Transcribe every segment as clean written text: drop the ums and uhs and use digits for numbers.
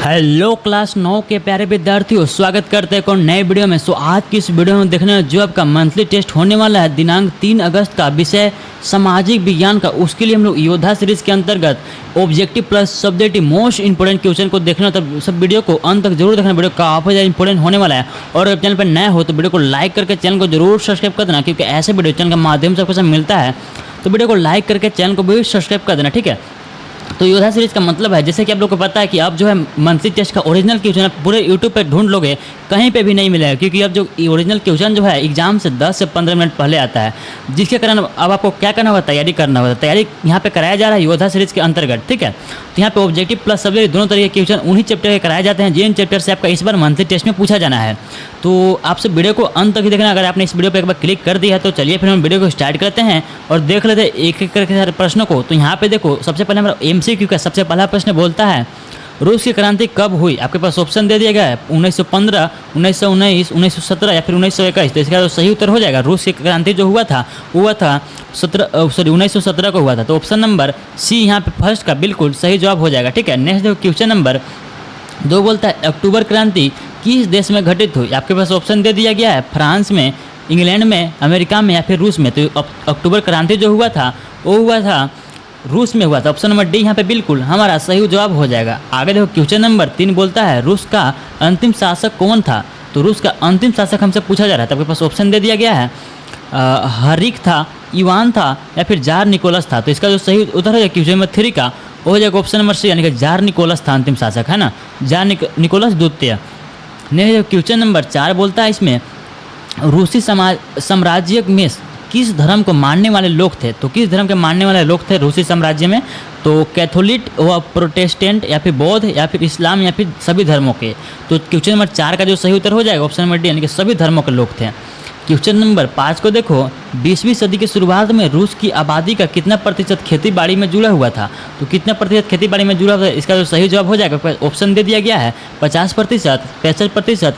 Hello class 9 के प्यारे विद्यार्थियों, स्वागत करते हैं एक और नए वीडियो में। आज की इस वीडियो में देखने जो आपका मंथली टेस्ट होने वाला है दिनांक 3 अगस्त का, विषय सामाजिक विज्ञान का। उसके लिए हम लोग योद्धा सीरीज के अंतर्गत objective plus subjective most important question को देखना, तब सब वीडियो को अंत तक जरूर देखना। वीडियो काफ़ी ज़्यादा इंपॉर्टेंट होने वाला है। और अगर चैनल पर नए हो तो वीडियो को लाइक करके चैनल को जरूर सब्सक्राइब कर देना, क्योंकि ऐसे वीडियो चैनल के माध्यम से आपको सब मिलता है। तो वीडियो को लाइक करके चैनल को भी सब्सक्राइब कर देना, ठीक है। तो योद्धा सीरीज का मतलब है, जैसे कि आप लोग को पता है कि अब जो है मंथली टेस्ट का ओरिजिनल क्वेश्चन पूरे यूट्यूब पे ढूंढ लोगे, कहीं पे भी नहीं मिलेगा, क्योंकि अब जो ओरिजिनल क्वेश्चन जो है एग्जाम से 10 से 15 मिनट पहले आता है, जिसके कारण अब आपको क्या करना होगा, तैयारी करना होगा। तैयारी यहाँ पे कराया जा रहा है योद्धा सीरीज के अंतर्गत, ठीक है। तो यहाँ पे ऑब्जेक्टिव प्लस सब्जेक्ट दोनों तरह के क्वेश्चन उन्हीं चैप्टर के कराए जाते हैं, जिन चैप्टर से आपका इस बार मंथली टेस्ट में पूछा जाना है। तो आपसे वीडियो को अंत तक ही देखना। अगर आपने इस वीडियो पर एक बार क्लिक कर दिया है तो चलिए फिर हम वीडियो को स्टार्ट करते हैं और देख लेते हैं एक एक करके सारे प्रश्नों को। तो यहाँ पे देखो, सबसे पहले हमारा MCQ का सबसे पहला प्रश्न बोलता है, रूस की क्रांति कब हुई। आपके पास ऑप्शन दे दिया गया है 1915, 1919, 1917 या फिर 1921। तो इसका जो सही उत्तर हो जाएगा, रूस की क्रांति जो हुआ था 1917 को हुआ था। तो ऑप्शन नंबर सी यहाँ पे फर्स्ट का बिल्कुल सही जवाब हो जाएगा, ठीक है। नेक्स्ट देखो, क्वेश्चन नंबर 2 बोलता है, अक्टूबर क्रांति किस देश में घटित हुई। आपके पास ऑप्शन दे दिया गया है फ्रांस में, इंग्लैंड में, अमेरिका में या फिर रूस में। तो अक्टूबर क्रांति जो हुआ था वो हुआ था रूस में हुआ था। ऑप्शन नंबर डी यहाँ पे बिल्कुल हमारा सही जवाब हो जाएगा। आगे देखो, क्वेश्चन नंबर 3 बोलता है, रूस का अंतिम शासक कौन था। तो रूस का अंतिम शासक हमसे पूछा जा रहा है। तो आपके पास ऑप्शन दे दिया गया है, हरिक था, इवान था या फिर जार निकोलस था। तो इसका जो सही उत्तर है क्वेश्चन नंबर 3 का हो जाएगा ऑप्शन नंबर सी, यानी कि जार निकोलस था अंतिम शासक, है ना, जार निकोलस द्वितीय। नहीं, क्वेश्चन नंबर 4 बोलता है, इसमें रूसी साम्राज्य में किस धर्म को मानने वाले लोग थे। तो किस धर्म के मानने वाले लोग थे रूसी साम्राज्य में। तो कैथोलिक व प्रोटेस्टेंट या फिर बौद्ध या फिर इस्लाम या फिर सभी धर्मों के। तो क्वेश्चन नंबर 4 का जो सही उत्तर हो जाएगा ऑप्शन नंबर डी, यानी कि सभी धर्मों के लोग थे। क्वेश्चन नंबर 5 को देखो, 20वीं सदी की शुरुआत में रूस की आबादी का कितना प्रतिशत खेती बाड़ी में जुड़ा हुआ था। तो कितना प्रतिशत खेती बाड़ी में जुड़ा हुआ था, इसका जो सही जवाब हो जाएगा, ऑप्शन दे दिया गया है 50%, 65%,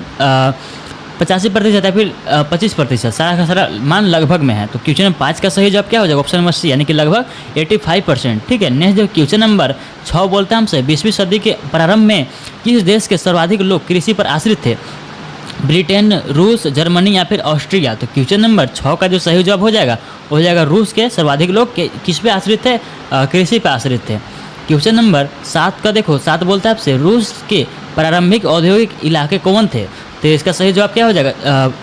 85% या फिर 25%। सारा का सारा मान लगभग में है। तो क्वेश्चन नंबर 5 का सही जवाब क्या हो जाएगा, ऑप्शन नंबर सी, यानी कि लगभग 85%, ठीक है। नेक्स्ट जो क्वेश्चन नंबर 6 बोलता है हमसे, 20वीं सदी के प्रारंभ में किस देश के सर्वाधिक लोग कृषि पर आश्रित थे। ब्रिटेन, रूस, जर्मनी या फिर ऑस्ट्रिया। तो क्वेश्चन नंबर 6 का जो सही जवाब हो जाएगा रूस के सर्वाधिक लोग किस पे आश्रित थे, कृषि पे आश्रित थे। क्वेश्चन नंबर 7 का देखो, 7 बोलता है आपसे, रूस के प्रारंभिक औद्योगिक इलाके कौन थे। तो इसका सही जवाब क्या हो जाएगा,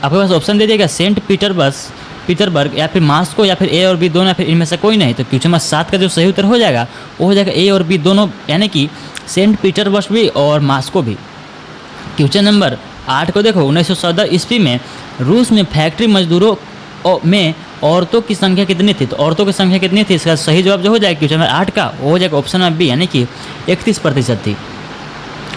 आपके पास ऑप्शन दे दिएगा सेंट पीटर्सबर्ग या फिर मॉस्को या फिर ए और बी दोनों, या फिर इनमें से कोई नहीं। तो क्वेश्चन नंबर 7 का जो सही उत्तर हो जाएगा वो हो जाएगा ए और बी दोनों, यानी कि सेंट पीटर्सबर्ग भी और मॉस्को भी। क्वेश्चन नंबर 8 को देखो, 1914 ईस्वी में रूस में फैक्ट्री मजदूरों में औरतों की संख्या कितनी थी। तो औरतों की संख्या कितनी थी, इसका सही जवाब जो हो जाएगा क्वेश्चन नंबर 8 का वो हो जाएगा ऑप्शन नंबर बी, यानी कि 31% थी।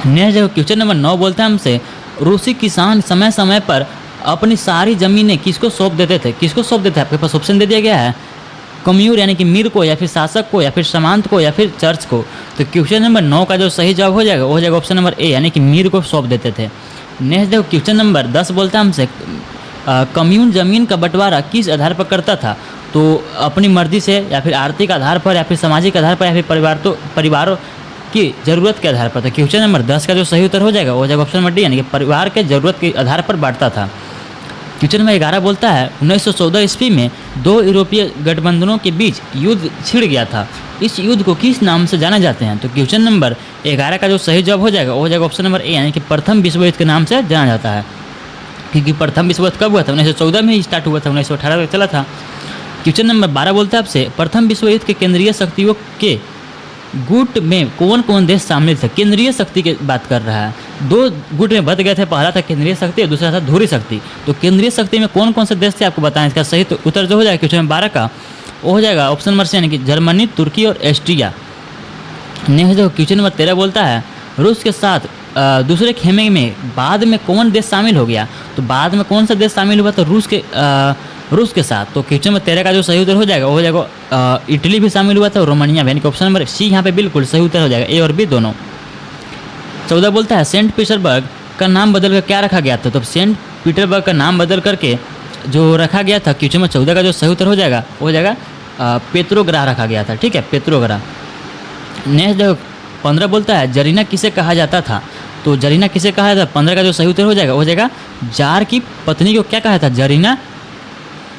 नेक्स्ट देखो, क्वेश्चन नंबर 9 बोलता है हमसे, रूसी किसान समय समय पर अपनी सारी ज़मीनें किसको सौंप देते थे। किसको सौंप देते थे, आपके पास ऑप्शन दे दिया गया है, कम्यूर यानी कि मीर को, या फिर शासक को, या फिर सामंत को, या फिर चर्च को। तो क्वेश्चन नंबर 9 का जो सही जवाब हो जाएगा वो हो जाएगा ऑप्शन नंबर ए, यानी कि मीर को सौंप देते थे। नेक्स्ट देखो, क्वेश्चन नंबर 10 बोलता है हमसे, कम्यून जमीन का बंटवारा किस आधार पर करता था। तो अपनी मर्जी से, या फिर आर्थिक आधार पर, या फिर सामाजिक आधार पर, या फिर परिवारों की ज़रूरत के आधार पर। तो क्वेश्चन नंबर 10 का जो सही उत्तर हो जाएगा वो हो जाएगा ऑप्शन नंबर डी, यानी कि परिवार के ज़रूरत के आधार पर बांटता था। क्वेश्चन नंबर 11 बोलता है, 1914 ईस्वी में 2 यूरोपीय गठबंधनों के बीच युद्ध छिड़ गया था। इस युद्ध को किस नाम से जाना जाते हैं। तो क्वेश्चन नंबर 11 का जो सही जवाब हो जाएगा वो हो जाएगा ऑप्शन नंबर ए, यानी कि प्रथम विश्व युद्ध के नाम से जाना जाता है। क्योंकि प्रथम विश्व युद्ध कब हुआ था, 1914 में ही स्टार्ट हुआ था, 1918 तक चला था। क्वेश्चन नंबर 12 बोलता है आपसे, प्रथम विश्व युद्ध के केंद्रीय शक्तियों के गुट में कौन कौन देश शामिल थे। केंद्रीय शक्ति की बात कर रहा है, 2 गुट में बट गए थे, पहला था केंद्रीय शक्ति और दूसरा था ध्रुवीय शक्ति। तो केंद्रीय शक्ति में कौन कौन से देश थे आपको बताएं। इसका सही उत्तर जो हो जाएगा क्वेश्चन नंबर 12 का वो हो जाएगा ऑप्शन नंबर सी, यानी कि जर्मनी, तुर्की और ऑस्ट्रिया। नेक्स्ट जो क्वेश्चन नंबर 13 बोलता है, रूस के साथ दूसरे खेमे में बाद में कौन देश शामिल हो गया। तो बाद में कौन सा देश शामिल हुआ, तो रूस के साथ। तो क्वेश्चन नंबर 13 का जो सही उत्तर हो जाएगा वो हो जाएगा इटली भी शामिल हुआ था और रोमानिया भी, यानी कि ऑप्शन नंबर सी यहाँ पे बिल्कुल सही उत्तर हो जाएगा, ए और बी दोनों। 14 बोलता है, सेंट पीटर्सबर्ग का नाम बदल कर क्या रखा गया था। तो सेंट पीटर्सबर्ग का नाम बदल करके जो रखा गया था, क्वेश्चन नंबर 14 का जो सही उत्तर हो जाएगा वो हो जाएगा पेत्रोग्राह रखा गया था, ठीक है, पेत्रोग्राह। नेक्स्ट देखो, 15 बोलता है जरीना किसे कहा जाता था, तो जरीना किसे कहा जाता है, 15 का जो सही उत्तर हो जाएगा जार की पत्नी को क्या कहा था, जरीना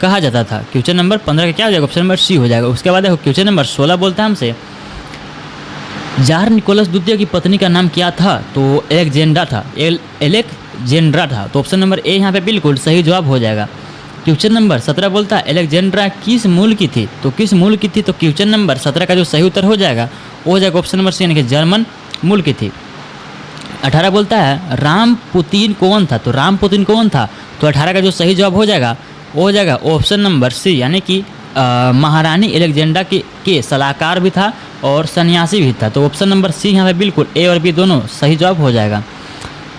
कहा जाता था। क्वेश्चन नंबर 15 का क्या हो जाएगा, ऑप्शन नंबर सी हो जाएगा। उसके बाद देखो क्वेश्चन नंबर 16 बोलता है हमसे जार निकोलस द्वितीय की पत्नी का नाम क्या था, तो एलेक्जेंड्रा था, एलेक्जेंड्रा था, तो ऑप्शन नंबर ए यहाँ पे बिल्कुल सही जवाब हो जाएगा। क्वेश्चन नंबर 17 बोलता है एलेक्जेंड्रा किस मूल की थी, तो किस मूल की थी, तो क्वेश्चन नंबर 17 का जो सही उत्तर हो जाएगा वो हो जाएगा ऑप्शन नंबर सी यानी कि जर्मन मूल की थी। 18 बोलता है राम पुतिन कौन था, तो राम पुतिन कौन था, तो 18 का जो सही जवाब हो जाएगा वो हो जाएगा ऑप्शन नंबर सी यानी कि महारानी एलेक्जेंड्रा के सलाहकार भी था और सन्यासी भी था, तो ऑप्शन नंबर सी यहाँ पे बिल्कुल ए और बी दोनों सही जवाब हो जाएगा।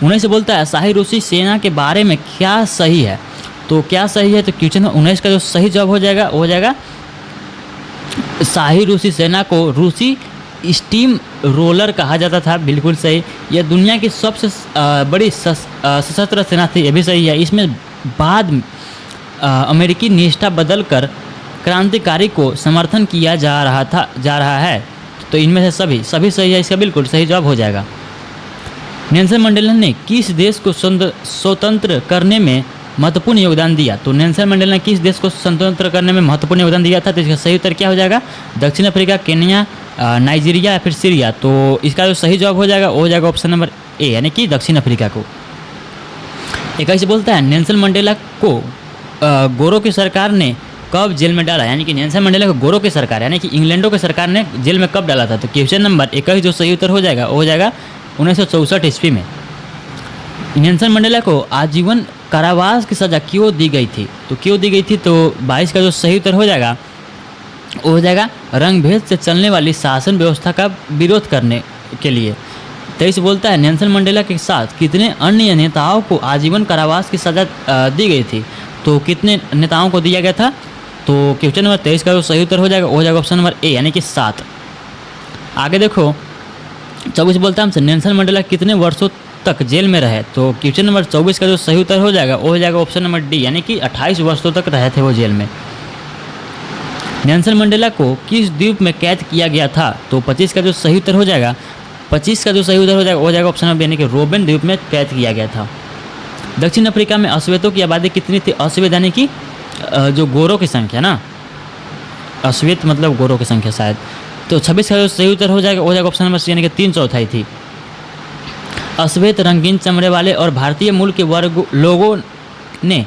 19 बोलता है शाही रूसी सेना के बारे में क्या सही है, तो क्या सही है, तो क्वेश्चन 19 का जो सही जवाब हो जाएगा वो हो जाएगा शाही रूसी सेना को रूसी स्टीम रोलर कहा जाता था, बिल्कुल सही। यह दुनिया की सबसे बड़ी सशस्त्र सेना थी, यह भी सही है। इसमें बाद अमेरिकी निष्ठा बदलकर क्रांतिकारी को समर्थन किया जा रहा है, तो इनमें से सभी सही है, इसका बिल्कुल सही जवाब हो जाएगा। नेल्सन मंडेला ने किस देश को स्वतंत्र करने में महत्वपूर्ण योगदान दिया, तो नेल्सन मंडेला ने किस देश को स्वतंत्र करने में महत्वपूर्ण योगदान दिया था, तो इसका सही उत्तर क्या हो जाएगा, दक्षिण अफ्रीका, केन्या, नाइजीरिया या फिर सीरिया, तो इसका जो सही जवाब हो जाएगा वो हो जाएगा ऑप्शन नंबर ए यानी कि दक्षिण अफ्रीका को। 21 बोलता है नेल्सन मंडेला को गोरों की सरकार ने कब जेल में डाला, यानी कि नेल्सन मंडेला को गोरों की सरकार यानी कि इंग्लैंडों की सरकार ने जेल में कब डाला था, तो क्वेश्चन नंबर 21 जो सही उत्तर हो जाएगा वो हो जाएगा 1964 ईस्वी में। नेल्सन मंडेला को आजीवन कारावास की सज़ा क्यों दी गई थी, तो क्यों दी गई थी, तो 22 का जो सही उत्तर हो जाएगा वो हो जाएगा रंग भेद से चलने वाली शासन व्यवस्था का विरोध करने के लिए। 23 बोलता है नेल्सन मंडेला के साथ कितने अन्य नेताओं को आजीवन कारावास की सज़ा दी गई थी, तो कितने नेताओं को दिया गया था, तो क्वेश्चन नंबर 23 का जो सही उत्तर हो जाएगा वो हो जाएगा ऑप्शन नंबर ए यानी कि 7। आगे देखो 24 बोलता है हमसे नेल्सन मंडेला कितने वर्षों तक जेल में रहे, तो क्वेश्चन नंबर 24 का जो सही उत्तर हो जाएगा वो हो जाएगा ऑप्शन नंबर डी यानी कि 28 वर्षों तक रहे थे वो जेल में। नेल्सन मंडेला को किस द्वीप में कैद किया गया था, तो 25 का जो सही उत्तर हो जाएगा 25 का जो सही उत्तर हो जाएगा ऑप्शन नंबर यानी कि रोबेन द्वीप में कैद किया गया था। दक्षिण अफ्रीका में अश्वेतों की आबादी कितनी थी, अश्वेत यानी कि जो गोरों की संख्या ना, अश्वेत मतलब गोरों की संख्या शायद, तो 26 का जो सही उत्तर हो जाएगा ऑप्शन नंबर सी यानी कि 3/4 थी। अश्वेत रंगीन चमड़े वाले और भारतीय मूल के वर्ग लोगों ने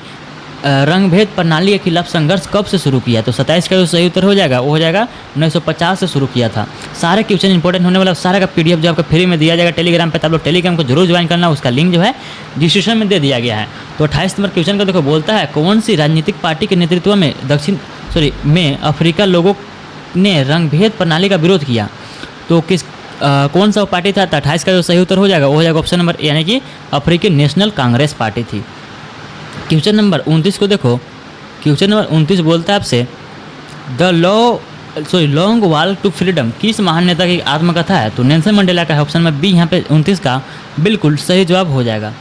रंगभेद प्रणाली के खिलाफ संघर्ष कब से शुरू किया, तो 27 का जो सही उत्तर हो जाएगा वो हो जाएगा 1950 से शुरू किया था। सारे क्वेश्चन इंपॉर्टेंट होने वाला सारा का PDF जो आपको फ्री में दिया जाएगा टेलीग्राम पे, तो आप लोग टेलीग्राम को जरूर ज्वाइन करना, उसका लिंक जो है डिस्क्रिप्शन में दे दिया गया है। तो 28 नंबर क्वेश्चन का देखो बोलता है कौन सी राजनीतिक पार्टी के नेतृत्व में में अफ्रीका लोगों ने रंगभेद प्रणाली का विरोध किया, तो कौन सा पार्टी था, तो 28 का जो सही उत्तर हो जाएगा वो हो जाएगा ऑप्शन नंबर यानी कि अफ्रीकी नेशनल कांग्रेस पार्टी थी। क्वेश्चन नंबर 29 को देखो, क्वेश्चन नंबर 29 बोलता है आपसे लॉन्ग वॉक टू फ्रीडम किस महान नेता की आत्मकथा है, तो नेल्सन मंडेला का है ऑप्शन नंबर बी यहाँ पे 29 का बिल्कुल सही जवाब हो जाएगा।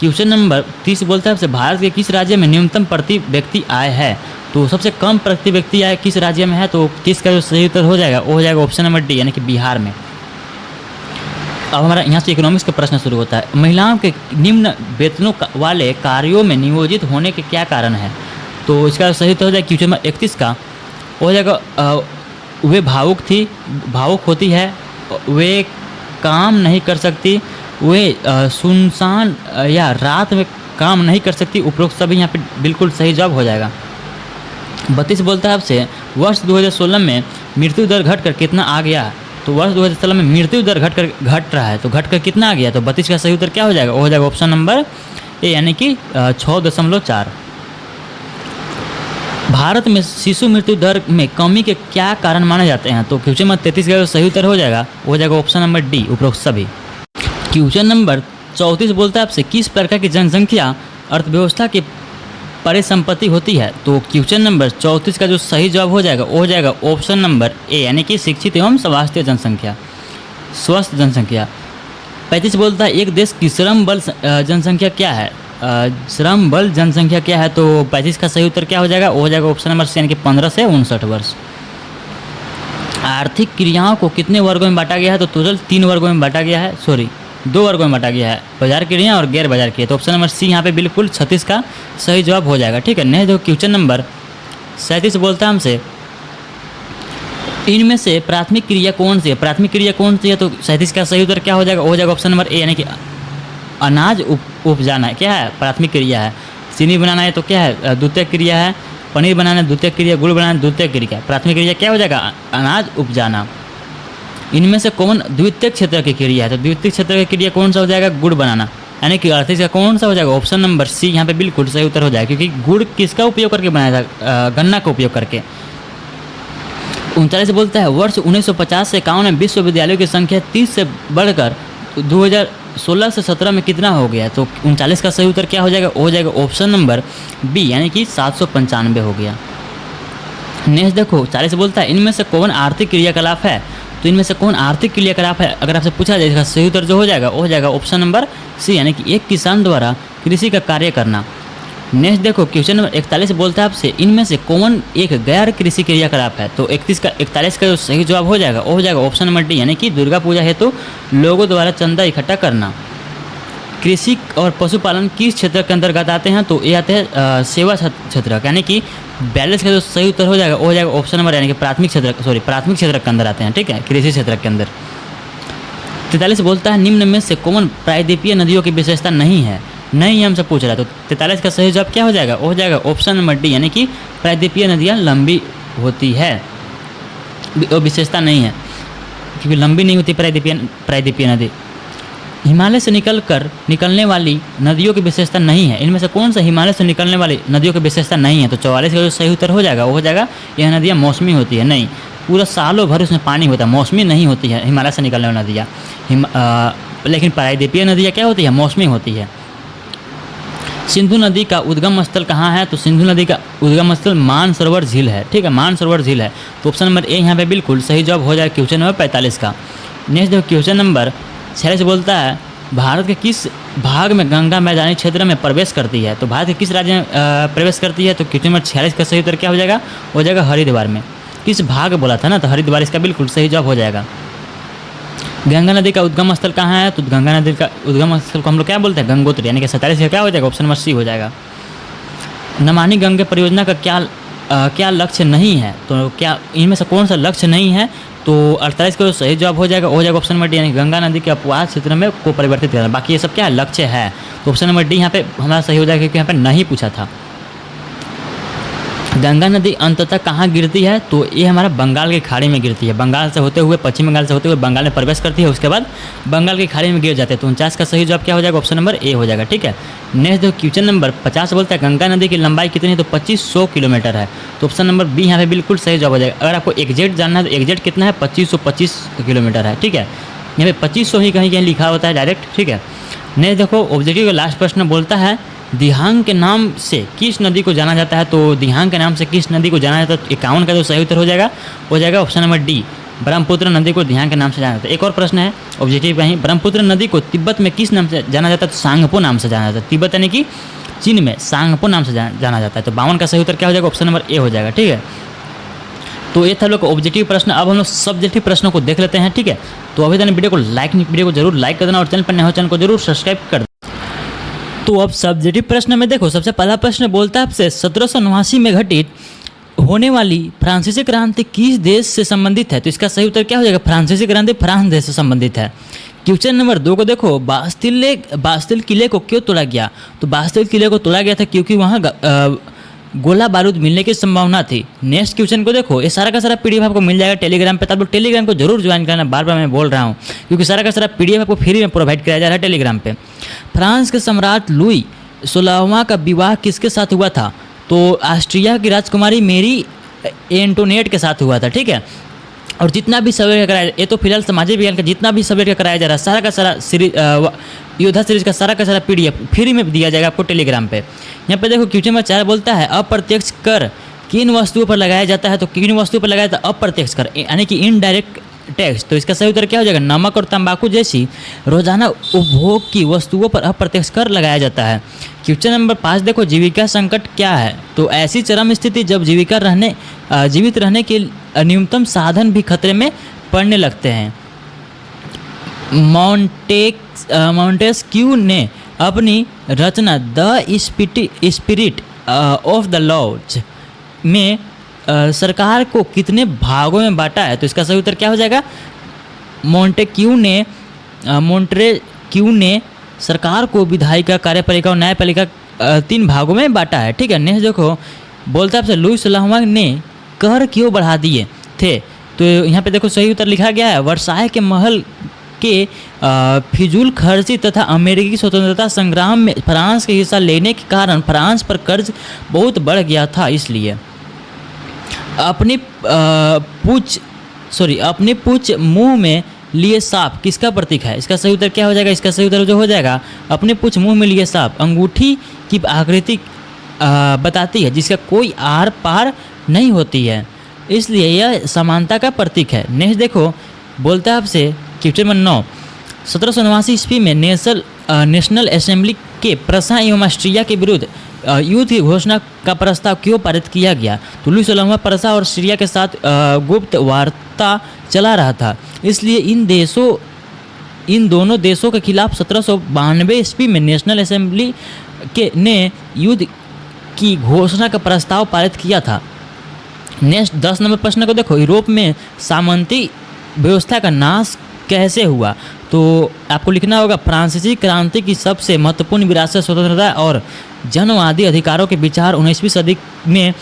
क्वेश्चन नंबर 30 बोलता है आपसे भारत के किस राज्य में न्यूनतम प्रति व्यक्ति आय है, तो सबसे कम प्रति व्यक्ति आय किस राज्य में है, तो 30 का जो सही उत्तर हो जाएगा वो हो जाएगा ऑप्शन नंबर डी यानी कि बिहार में। अब हमारा यहाँ से इकोनॉमिक्स का प्रश्न शुरू होता है। महिलाओं के निम्न वेतनों वाले कार्यों में नियोजित होने के क्या कारण है, तो इसका सही उत्तर हो जाएगा क्वेश्चन नंबर 31 का हो जाएगा वे भावुक होती है, वे काम नहीं कर सकती, वे सुनसान या रात में काम नहीं कर सकती, उपरोक्त सभी यहाँ पे बिल्कुल सही जवाब हो जाएगा। 32 बोलता है आपसे वर्ष 2016 में मृत्यु दर घटकर कितना आ गया, तो वर्ष 2016 में मृत्यु दर घट रहा है, तो घटकर कितना आ गया, तो 32 का सही उत्तर क्या हो जाएगा, वो हो जाएगा ऑप्शन नंबर ए यानी कि 6.4। भारत में शिशु मृत्यु दर में कमी के क्या कारण माने जाते हैं, तो क्वेश्चन नंबर 33 का सही उत्तर हो जाएगा वो हो जाएगा ऑप्शन नंबर डी उपरोक्त सभी। क्वेश्चन नंबर 34 बोलता है आपसे किस प्रकार की जनसंख्या अर्थव्यवस्था की परिसंपत्ति होती है, तो क्वेश्चन नंबर 34 का जो सही जवाब हो जाएगा वो हो जाएगा ऑप्शन नंबर ए यानी कि शिक्षित एवं स्वास्थ्य जनसंख्या, स्वस्थ जनसंख्या। 35 बोलता है एक देश की श्रम बल जनसंख्या क्या है, श्रम बल जनसंख्या क्या है, तो 35 का सही उत्तर क्या हो जाएगा वो हो जाएगा ऑप्शन नंबर सी यानी कि 15 से 59 वर्ष। आर्थिक क्रियाओं को कितने वर्गों में बांटा गया है? तो टोटल 3 वर्गों में बांटा गया है, 2 वर्गों में बांटा गया है, बाजार क्रिया और गैर बाजार क्रिया। तो ऑप्शन नंबर सी यहाँ पे बिल्कुल 36 का सही जवाब हो जाएगा। ठीक है, नेक्स्ट देखो क्वेश्चन नंबर 37 बोलता है हमसे इनमें से प्राथमिक क्रिया कौन सी है? प्राथमिक क्रिया कौन सी है? तो 37 का सही उत्तर क्या हो जाएगा? हो जाएगा ऑप्शन नंबर ए, यानी कि अनाज उपजाना क्या है? प्राथमिक क्रिया है। चीनी बनाना है तो क्या है? द्वितीयक क्रिया है। पनीर बनाना द्वितीयक क्रिया, गुड़ बनाना द्वितीयक क्रिया। प्राथमिक क्रिया क्या हो जाएगा? अनाज उपजाना। इनमें से कौन द्वितीयक क्षेत्र की क्रिया है? तो द्वितीयक क्षेत्र की क्रिया कौन सा हो जाएगा? गुड़ बनाना, यानी कि 38 का कौन सा हो जाएगा? ऑप्शन नंबर सी यहाँ पे बिल्कुल सही उत्तर हो जाएगा, क्योंकि गुड़ किसका उपयोग करके बनाया था? गन्ना का उपयोग करके। 39 बोलता है वर्ष 1950 से 51 में विश्वविद्यालयों की संख्या 30 से बढ़कर 2016 से 17 में कितना हो गया? तो 39 का सही उत्तर क्या हो जाएगा? हो जाएगा ऑप्शन नंबर बी, यानी कि 795 हो गया। नेक्स्ट देखो 40 बोलता है इनमें से कौन आर्थिक क्रियाकलाप है? तो इनमें से कौन आर्थिक क्रियाकलाप है? अगर आपसे पूछा जाए इसका सही उत्तर जो हो जाएगा वो हो जाएगा ऑप्शन नंबर सी, यानी कि एक किसान द्वारा कृषि का कार्य करना। नेक्स्ट देखो क्वेश्चन नंबर 41 बोलता है आपसे इनमें से कौन एक गैर कृषि क्रियाकलाप है? तो 41 का जो सही जवाब हो जाएगा वो हो जाएगा ऑप्शन नंबर डी, यानी कि दुर्गा पूजा हेतु लोगों द्वारा चंदा इकट्ठा करना। कृषि और पशुपालन किस क्षेत्र के अंतर्गत आते हैं? तो ये आते हैं सेवा क्षेत्र, यानी कि 42 का जो सही उत्तर हो जाएगा वो हो जाएगा ऑप्शन नंबर, यानी कि प्राथमिक क्षेत्र के अंदर आते हैं। ठीक है, कृषि क्षेत्र के अंदर। 43 बोलता है निम्न में से कौन प्रायद्वीपीय नदियों की विशेषता नहीं है? नहीं हमसे पूछ रहा है। तो 43 का सही जवाब क्या हो जाएगा? वो हो जाएगा ऑप्शन नंबर डी, यानी कि प्रायद्वीपीय नदियाँ लंबी होती है, वो विशेषता नहीं है, क्योंकि लंबी नहीं होती प्रायद्वीपीय नदी। हिमालय से निकलने वाली नदियों की विशेषता नहीं है। इनमें से कौन सा हिमालय से निकलने वाली नदियों की विशेषता नहीं है? तो 44 का जो सही उत्तर हो जाएगा वो हो जाएगा यह नदियाँ मौसमी होती है। नहीं, पूरा सालों भर उसमें पानी होता है, मौसमी नहीं होती है हिमालय से निकलने वाली नदियाँ। लेकिन प्रायद्वीपीय नदियाँ क्या होती है? मौसमी होती है। सिंधु नदी का उद्गम स्थल कहाँ है? तो सिंधु नदी का उद्गम स्थल मानसरोवर झील है। ठीक है, मानसरोवर झील है। तो ऑप्शन नंबर ए यहाँ पे बिल्कुल सही जवाब हो जाएगा क्वेश्चन नंबर 45 का। नेक्स्ट देखो क्वेश्चन नंबर 46 बोलता है भारत के किस भाग में गंगा मैदानी क्षेत्र में प्रवेश करती है? तो भारत के किस राज्य में प्रवेश करती है? तो क्वेश्चन नंबर 46 का सही उत्तर क्या हो जाएगा? हो जाएगा हरिद्वार में। किस भाग बोला था ना, तो हरिद्वार इसका बिल्कुल सही जवाब हो जाएगा। गंगा नदी का उद्गम स्थल कहाँ है? तो गंगा नदी का उद्गम स्थल को हम लोग क्या बोलते हैं? गंगोत्री, यानी कि 47 का क्या हो जाएगा? ऑप्शन नंबर सी हो जाएगा। नमामि गंगे परियोजना का क्या लक्ष्य नहीं है? तो क्या इनमें से कौन सा लक्ष्य नहीं है? तो 48 का जो सही जवाब हो जाएगा वो हो जाएगा ऑप्शन नंबर डी, यानी गंगा नदी के अपवाह क्षेत्र में को परिवर्तित करना। बाकी ये सब क्या है? लक्ष्य है। तो ऑप्शन नंबर डी यहाँ पे हमारा सही हो जाएगा, क्योंकि यहाँ पे नहीं पूछा था। गंगा नदी अंततः कहाँ गिरती है? तो ये हमारा बंगाल की खाड़ी में गिरती है। बंगाल से होते हुए, पश्चिम बंगाल से होते हुए बंगाल में प्रवेश करती है, उसके बाद बंगाल की खाड़ी में गिर जाते हैं। तो 49 का सही जवाब क्या हो जाएगा? ऑप्शन नंबर ए हो जाएगा। ठीक है, नेक्स्ट देखो क्वेश्चन नंबर 50 बोलता है गंगा नदी की लंबाई कितनी है? तो 2500 किलोमीटर है। तो ऑप्शन नंबर बी यहाँ पे बिल्कुल सही जवाब हो जाएगा। अगर आपको एग्जैक्ट जानना है तो एग्जैक्ट कितना है? 2525 किलोमीटर है। ठीक है, यहाँ पे 2500 ही कहीं लिखा होता है डायरेक्ट। ठीक है, नेक्स्ट देखो ऑब्जेक्टिव का लास्ट प्रश्न बोलता है दिहांग के नाम से किस नदी को जाना जाता है? तो दिहांग के नाम से किस नदी को जाना जाता है? 51 का जो सही उत्तर हो जाएगा ऑप्शन नंबर डी, ब्रह्मपुत्र नदी को दिहांग के नाम से जाना जाता है। एक और प्रश्न है ऑब्जेक्टिव का ही, ब्रह्मपुत्र नदी को तिब्बत में किस नाम से जाना जाता है? तो सांगपो नाम से जाना जाता है। तिब्बत यानी कि चीन में सांगपो नाम से जाना जाता है। तो 52 का सही उत्तर क्या हो जाएगा? ऑप्शन नंबर ए हो जाएगा। ठीक है, तो ये था लोग ऑब्जेक्टिव प्रश्न। अब हम लोग सब्जेक्टिव प्रश्नों को देख लेते हैं। ठीक है, तो अभी तक वीडियो को जरूर लाइक कर देना और चैनल पर नए हो चैनल को जरूर सब्सक्राइब कर देना। तो अब सब्जेक्टिव प्रश्न में देखो, सबसे पहला प्रश्न बोलता है आपसे 1789 में घटित होने वाली फ्रांसीसी क्रांति किस देश से संबंधित है? तो इसका सही उत्तर क्या हो जाएगा? फ्रांसीसी क्रांति फ्रांस देश से संबंधित है। क्वेश्चन नंबर 2 को देखो, बास्तिल किले को क्यों तोड़ा गया? तो बास्तिल किले को तोड़ा गया था क्योंकि वहाँ गोला बारूद मिलने की संभावना थी। नेक्स्ट क्वेश्चन को देखो, ये सारा का सारा पीडीएफ आपको मिल जाएगा टेलीग्राम पे। तब लोग टेलीग्राम को जरूर ज्वाइन करना, बार बार मैं बोल रहा हूँ, क्योंकि सारा का सारा पीडीएफ आपको फ्री में प्रोवाइड कराया जा रहा है टेलीग्राम पे। फ्रांस के सम्राट लुई 16वां का विवाह किसके साथ हुआ था? तो ऑस्ट्रिया की राजकुमारी मेरी एंटोनेट के साथ हुआ था। ठीक है, और जितना भी सब्जेक्ट कराया, ये तो फिलहाल सामाजिक विज्ञान का जितना भी सब्जेक्ट कराया जा रहा है, सारा का सारा योद्धा सीरीज का सारा पीडीएफ फ्री में दिया जाएगा आपको टेलीग्राम पे। यहाँ पे देखो क्वेश्चन नंबर 4 बोलता है अप्रत्यक्ष कर किन वस्तुओं पर लगाया जाता है? तो किन वस्तुओं पर लगाया जाता है? अप्रत्यक्ष कर, यानी कि इनडायरेक्ट टैक्स। तो इसका सही उत्तर क्या हो जाएगा? नमक और तंबाकू जैसी रोजाना उपभोग की वस्तुओं पर अप्रत्यक्ष कर लगाया जाता है। क्वेश्चन नंबर 5 देखो, जीविका संकट क्या है? तो ऐसी चरम स्थिति जब जीवित रहने के न्यूनतम साधन भी खतरे में पड़ने लगते हैं। मॉन्टेस्क्यू ने अपनी रचना The Spirit of the Laws में सरकार को कितने भागों में बांटा है? तो इसका सही उत्तर क्या हो जाएगा? मोंटेक्यू ने सरकार को विधायिका, कार्यपालिका और न्यायपालिका 3 भागों में बांटा है। ठीक है, नेक्स्ट देखो, बोलता है आपसे लुई 16वां ने कर क्यों बढ़ा दिए थे? तो यहाँ पे देखो सही उत्तर लिखा गया है, वर्साय के महल के फिजूल खर्ची तथा अमेरिकी स्वतंत्रता संग्राम में फ्रांस के हिस्सा लेने के कारण फ्रांस पर कर्ज बहुत बढ़ गया था, इसलिए अपनी पूछ मुंह में लिए सांप किसका प्रतीक है? इसका सही उत्तर क्या हो जाएगा? इसका सही उत्तर जो हो जाएगा, अपने पूछ मुंह में लिए सांप अंगूठी की आकृति बताती है जिसका कोई आर पार नहीं होती है, इसलिए यह समानता का प्रतीक है। नेक्स्ट देखो, बोलता है आपसे क्वेश्चन नंबर 9, 1789 ईस्वी में नेशनल असेंबली के प्रसा एवं ऑस्ट्रिया के विरुद्ध युद्ध की घोषणा का प्रस्ताव क्यों पारित किया गया? तो लुई 16वां प्रसा और सीरिया के साथ गुप्त वार्ता चला रहा था, इसलिए इन दोनों देशों के खिलाफ 1792 ईस्वी में नेशनल असेंबली ने युद्ध की घोषणा का प्रस्ताव पारित किया था। नेक्स्ट 10 नंबर प्रश्न को देखो, यूरोप में सामंती व्यवस्था का नाश कैसे हुआ? तो आपको लिखना होगा, फ्रांसीसी क्रांति की सबसे महत्वपूर्ण विरासत स्वतंत्रता और जनवादी अधिकारों के विचार 19वीं सदी में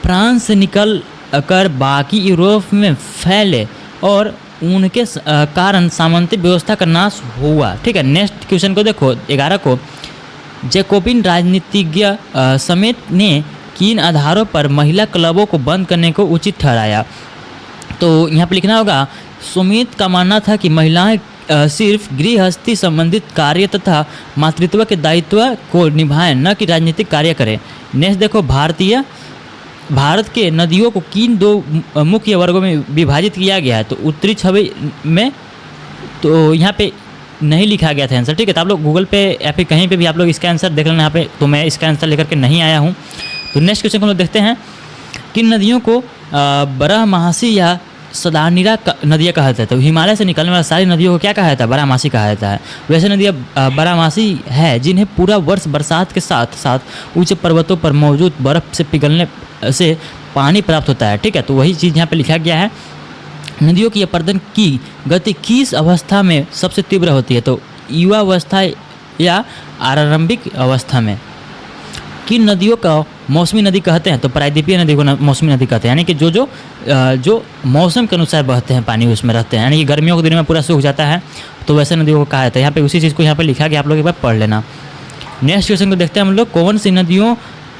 फ्रांस से निकल कर बाकी यूरोप में फैले और उनके कारण सामंती व्यवस्था का नाश हुआ। ठीक है, नेक्स्ट क्वेश्चन को देखो 11 को, जैकोबिन राजनीतिज्ञ समेत ने किन आधारों पर महिला क्लबों को बंद करने को उचित ठहराया? तो यहाँ पर लिखना होगा, सुमित का मानना था कि महिलाएं सिर्फ गृहस्थी संबंधित कार्य तथा मातृत्व के दायित्व को निभाएं, न कि राजनीतिक कार्य करें। नेक्स्ट देखो, भारत के नदियों को किन 2 मुख्य वर्गों में विभाजित किया गया है? तो उत्तरी छवि में, तो यहाँ पे नहीं लिखा गया था आंसर। ठीक है, तो आप लोग गूगल पे या फिर कहीं पे भी आप लोग इसका आंसर देख लेना यहाँ पे, तो मैं इसका आंसर लेकर के नहीं आया हूँ। तो नेक्स्ट क्वेश्चन को हम लोग देखते हैं, किन नदियों को बारहमासी या सदानीरा नदियाँ कहा जाता है? तो हिमालय से निकलने वाली सारी नदियों को क्या कहा जाता है? बारहमासी कहा जाता है। वैसे नदियाँ बारहमासी है जिन्हें पूरा वर्ष बरसात के साथ साथ ऊंचे पर्वतों पर मौजूद बर्फ़ से पिघलने से पानी प्राप्त होता है। ठीक है, तो वही चीज़ यहाँ पे लिखा गया है। नदियों की अपरदन की गति किस अवस्था में सबसे तीव्र होती है? तो युवा अवस्था या आरंभिक अवस्था में। किन नदियों का मौसमी नदी कहते हैं? तो प्रायद्वीपीय नदी को मौसमी नदी कहते हैं, यानी कि जो मौसम के अनुसार बहते हैं, पानी उसमें रहते हैं, यानी कि गर्मियों के दिन में पूरा सूख जाता है, तो वैसे नदियों को कहा जाता है। यहाँ पे उसी चीज़ को यहाँ पे लिखा गया, आप लोग एक बार पढ़ लेना। नेक्स्ट क्वेश्चन को देखते हैं हम लोग,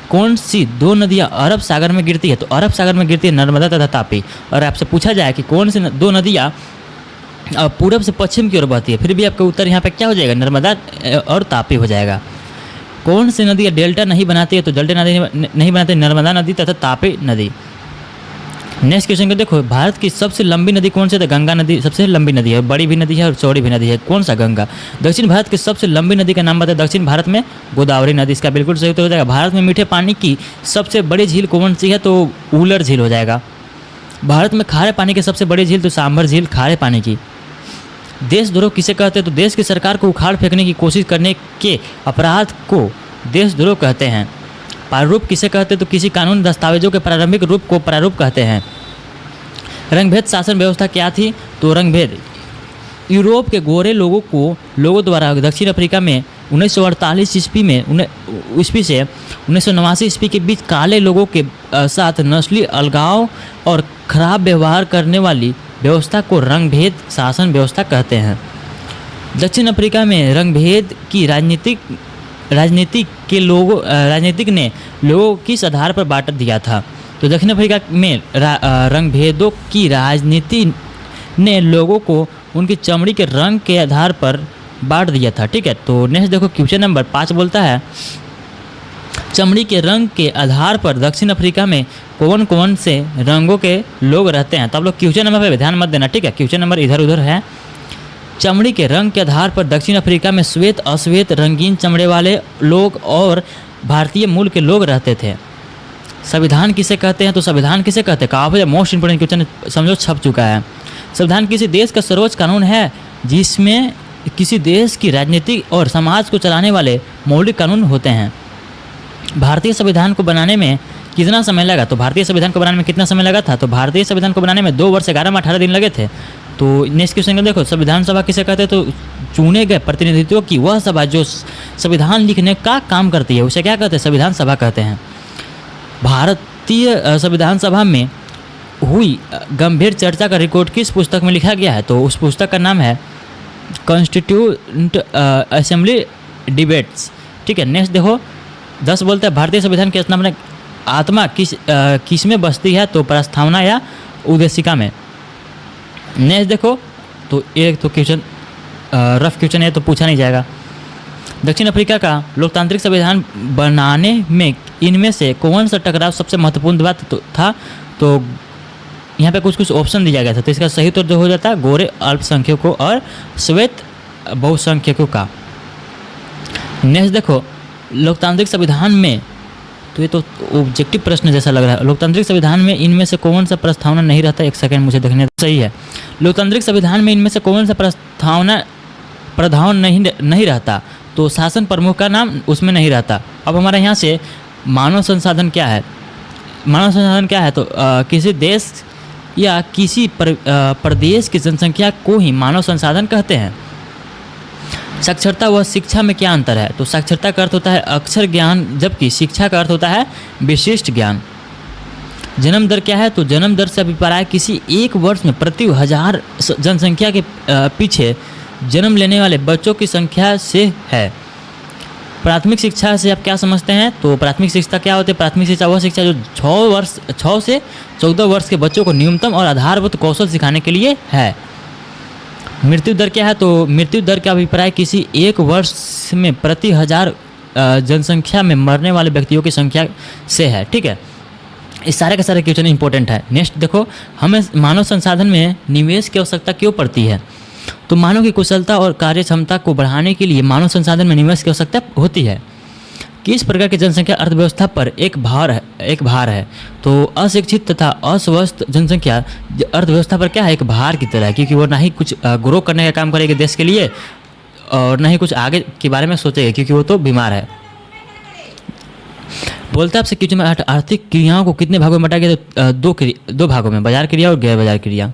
कौन सी 2 नदियाँ अरब सागर में गिरती है? तो अरब सागर में गिरती है नर्मदा तथा तापी। और आपसे पूछा जाए कि कौन सी 2 नदियाँ पूरब से पश्चिम की ओर बहती है, फिर भी आपका उत्तर यहाँ पे क्या हो जाएगा? नर्मदा और तापी हो जाएगा। कौन सी नदी डेल्टा नहीं बनाती है? तो डेल्टा नदी नहीं बनाती, नर्मदा नदी तथा तापी नदी। नेक्स्ट क्वेश्चन को देखो, भारत की सबसे लंबी नदी कौन सी है? तो गंगा नदी सबसे लंबी नदी है, बड़ी भी नदी है और चौड़ी भी नदी है। कौन सा? गंगा। दक्षिण भारत की सबसे लंबी नदी का नाम बताए? दक्षिण भारत में गोदावरी नदी, इसका बिल्कुल सही उत्तर हो जाएगा। भारत में मीठे पानी की सबसे बड़ी झील कौन सी है? तो उलर झील हो जाएगा। भारत में खारे पानी की सबसे बड़ी झील? तो सांभर झील खारे पानी की। देशद्रोह किसे कहते हैं? तो देश की सरकार को उखाड़ फेंकने की कोशिश करने के अपराध को देशद्रोह कहते हैं। प्रारूप किसे कहते हैं? तो किसी कानूनी दस्तावेजों के प्रारंभिक रूप को प्रारूप कहते हैं। रंगभेद शासन व्यवस्था क्या थी? तो रंगभेद यूरोप के गोरे लोगों द्वारा दक्षिण अफ्रीका में 1948 ईस्वी से 1989 ईस्वी के बीच काले लोगों के साथ नस्ली अलगाव और खराब व्यवहार करने वाली व्यवस्था को रंगभेद शासन व्यवस्था कहते हैं। दक्षिण अफ्रीका में रंगभेद की राजनीतिक ने लोगों किस आधार पर बांट दिया था? तो दक्षिण अफ्रीका में रंगभेदों की राजनीति ने लोगों को उनकी चमड़ी के रंग के आधार पर बांट दिया था। ठीक है, तो नेक्स्ट देखो क्वेश्चन नंबर 5 बोलता है, चमड़ी के रंग के आधार पर दक्षिण अफ्रीका में कौन कौन से रंगों के लोग रहते हैं? तो आप लोग क्वेश्चन नंबर पे ध्यान मत देना, ठीक है, क्वेश्चन नंबर इधर उधर है। चमड़ी के रंग के आधार पर दक्षिण अफ्रीका में श्वेत, अश्वेत, रंगीन चमड़े वाले लोग और भारतीय मूल के लोग रहते थे। संविधान किसे कहते हैं? तो संविधान किसे कहते हैं? काफ़ी मोस्ट इंपोर्टेंट क्वेश्चन समझो, छप चुका है। संविधान किसी देश का सर्वोच्च कानून है जिसमें किसी देश की राजनीति और समाज को चलाने वाले मौलिक कानून होते हैं। भारतीय संविधान को बनाने में कितना समय लगा? तो भारतीय संविधान को बनाने में कितना समय लगा था? तो भारतीय संविधान को बनाने में 2 वर्ष 11 माह 18 दिन लगे थे। तो नेक्स्ट क्वेश्चन देखो, संविधान सभा किसे कहते हैं? तो चुने गए प्रतिनिधित्व की वह सभा जो संविधान लिखने का काम करती है उसे क्या कहते हैं? संविधान सभा कहते हैं। भारतीय संविधान सभा में हुई गंभीर चर्चा का रिकॉर्ड किस पुस्तक में लिखा गया है? तो उस पुस्तक का नाम है कॉन्स्टिट्यूंट असेंबली डिबेट्स, ठीक है। नेक्स्ट देखो, 10 बोलते हैं भारतीय संविधान की रचना में आत्मा किस में बसती है? तो प्रस्तावना या उद्देशिका में। नेक्स्ट देखो, तो एक तो क्वेश्चन रफ क्वेश्चन है तो पूछा नहीं जाएगा। दक्षिण अफ्रीका का लोकतांत्रिक संविधान बनाने में इनमें से कौन सा टकराव सबसे महत्वपूर्ण बात था? तो यहाँ पे कुछ ऑप्शन दिया गया था, तो इसका सही उत्तर जो हो जाता है गोरे अल्पसंख्यकों और श्वेत बहुसंख्यकों का। नेक्स्ट देखो, लोकतांत्रिक संविधान में, तो ये तो ऑब्जेक्टिव प्रश्न जैसा लग रहा है, लोकतांत्रिक संविधान में इनमें से कौन सा प्रस्तावना नहीं रहता? एक सेकंड मुझे देखने दो। सही है, लोकतांत्रिक संविधान में इनमें से कौन सा प्रस्तावना प्रावधान नहीं रहता? तो शासन प्रमुख का नाम उसमें नहीं रहता। अब हमारे यहाँ से मानव संसाधन क्या है? मानव संसाधन क्या है? तो किसी देश या किसी प्रदेश की जनसंख्या को ही मानव संसाधन कहते हैं। साक्षरता व शिक्षा में क्या अंतर है? तो साक्षरता का अर्थ होता है अक्षर ज्ञान, जबकि शिक्षा का अर्थ होता है विशिष्ट ज्ञान। जन्म दर क्या है? तो जन्म दर से अभिप्राय किसी एक वर्ष में प्रति 1000 जनसंख्या के पीछे जन्म लेने वाले बच्चों की संख्या से है। प्राथमिक शिक्षा से आप क्या समझते हैं? तो प्राथमिक शिक्षा क्या होती है? प्राथमिक शिक्षा वह शिक्षा जो 6 से 14 वर्ष के बच्चों को न्यूनतम और आधारभूत कौशल सिखाने के लिए है। मृत्यु दर क्या है? तो मृत्यु दर का अभिप्राय किसी एक वर्ष में प्रति 1000 जनसंख्या में मरने वाले व्यक्तियों की संख्या से है, ठीक है। इस सारे के सारे क्वेश्चन इंपॉर्टेंट है। नेक्स्ट देखो, हमें मानव संसाधन में निवेश की आवश्यकता क्यों पड़ती है? तो मानव की कुशलता और कार्य क्षमता को बढ़ाने के लिए मानव संसाधन में निवेश की आवश्यकता होती है। किस प्रकार की जनसंख्या अर्थव्यवस्था पर एक भार है? तो अशिक्षित तथा अस्वस्थ जनसंख्या अर्थव्यवस्था पर क्या है? एक भार की तरह है, क्योंकि वो ना ही कुछ ग्रो करने का काम करेगी देश के लिए और ना ही कुछ आगे के बारे में सोचेगी, क्योंकि वो तो बीमार है। बोलते आपसे क्योंकि आर्थिक क्रियाओं को कितने भागों में बांटा गया? तो 2 भागों में, बाजार क्रिया और गैर बाजार क्रिया।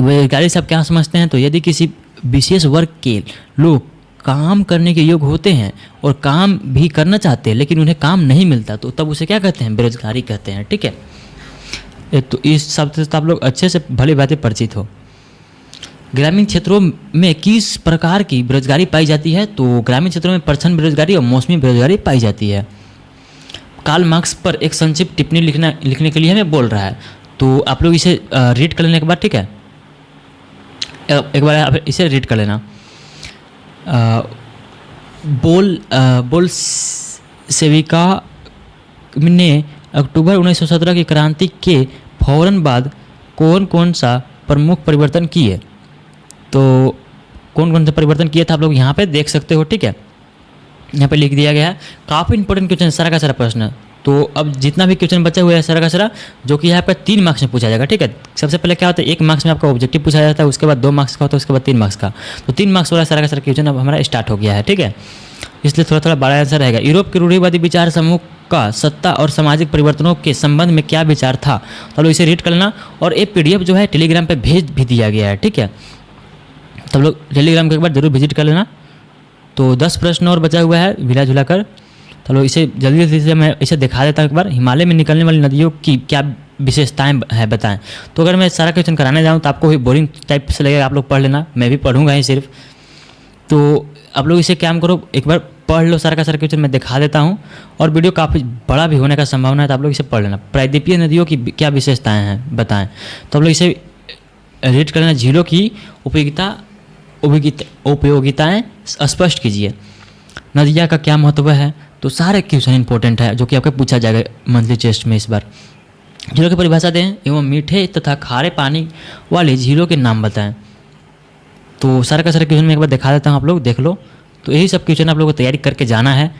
बेरोजगारी से आप क्या समझते हैं? तो यदि किसी विशेष वर्ग के लोग काम करने के योग्य होते हैं और काम भी करना चाहते हैं लेकिन उन्हें काम नहीं मिलता, तो तब उसे क्या कहते हैं? बेरोजगारी कहते हैं, ठीक है। तो इस शब्द से आप लोग अच्छे से भली बातें परिचित हो। ग्रामीण क्षेत्रों में किस प्रकार की बेरोजगारी पाई जाती है? तो ग्रामीण क्षेत्रों में प्रच्छन्न बेरोजगारी और मौसमी बेरोजगारी पाई जाती है। कार्ल मार्क्स पर एक संक्षिप्त टिप्पणी लिखने के लिए हमें बोल रहा है, तो आप लोग इसे रीड कर लेने के बाद, ठीक है, एक बार आप इसे रीड कर लेना। बोल सेविका ने अक्टूबर 1917 की क्रांति के फौरन बाद कौन कौन सा प्रमुख परिवर्तन किए? तो कौन कौन सा परिवर्तन किए था आप लोग यहाँ पे देख सकते हो, ठीक है, यहाँ पे लिख दिया गया है। काफ़ी इंपॉर्टेंट क्वेश्चन, सारा का सारा प्रश्न। तो अब जितना भी क्वेश्चन बचा हुआ है सारा का सारा, जो कि यहाँ पर 3 मार्क्स में पूछा जाएगा, ठीक है। सबसे पहले क्या होता है, 1 मार्क्स में आपका ऑब्जेक्टिव पूछा जाता है, उसके बाद 2 मार्क्स का होता है, उसके बाद 3 मार्क्स का। तो 3 मार्क्स वाला सारा का सारा क्वेश्चन अब हमारा स्टार्ट हो गया है, ठीक है। इसलिए थोड़ा थोड़ा बड़ा आंसर रहेगा। यूरोप के रूढ़िवादी विचार समूह का सत्ता और सामाजिक परिवर्तनों के संबंध में क्या विचार था? तो लोग इसे रीड कर लेना। और ये PDF जो है टेलीग्राम पर भेज भी दिया गया है, ठीक है। तो लोग टेलीग्राम को एक बार जरूर विजिट कर लेना। तो 10 प्रश्न और बचा हुआ है मिला जुला कर। चलो इसे जल्दी से मैं इसे दिखा देता हूँ एक बार। हिमालय में निकलने वाली नदियों की क्या विशेषताएं हैं बताएं। तो अगर मैं सारा क्वेश्चन कराने जाऊँ तो आपको भी बोरिंग टाइप से लगेगा, आप लोग पढ़ लेना, मैं भी पढ़ूंगा ही सिर्फ। तो आप लोग इसे क्या करो, एक बार पढ़ लो, सारा का सारा क्वेश्चन मैं दिखा देता हूँ। और वीडियो काफ़ी बड़ा भी होने का संभावना है, तो आप लोग इसे पढ़ लेना। प्रायद्वीपीय नदियों की क्या विशेषताएँ हैं बताएँ। तो आप लोग इसे रीड कर लेना। झीलों की उपयोगिताएँ स्पष्ट कीजिए। नदिया का क्या महत्व है, तो सारे क्वेश्चन इंपॉर्टेंट है जो कि आपको पूछा जाएगा मंथली टेस्ट में इस बार। झीलों की परिभाषा दें एवं मीठे तथा खारे पानी वाली झीलों के नाम बताएं। तो सारे का सारे क्वेश्चन मैं एक बार दिखा देता हूँ, आप लोग देख लो। तो यही सब क्वेश्चन आप लोगों को तैयारी करके जाना है।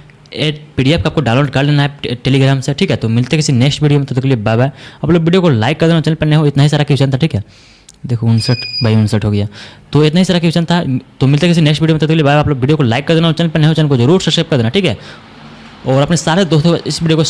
PDF आपको डाउनलोड कर लेना है टेलीग्राम से, ठीक है। तो मिलते हैं किसी नेक्स्ट वीडियो में, तब तक के लिए बाय बाय। आप लोग वीडियो को लाइक कर देना, चैनल पर नए हो। इतना ही सारा क्वेश्चन था, ठीक है। देखो 59/59 हो गया। तो इतना ही सारा क्वेश्चन था। तो मिलते हैं किसी नेक्स्ट वीडियो में, तब तक के लिए बाय बाय। आप लोग वीडियो को लाइक कर देना और चैनल पर नए हो, चैनल को जरूर सब्सक्राइब कर देना, ठीक है। और अपने सारे दोस्तों इस वीडियो को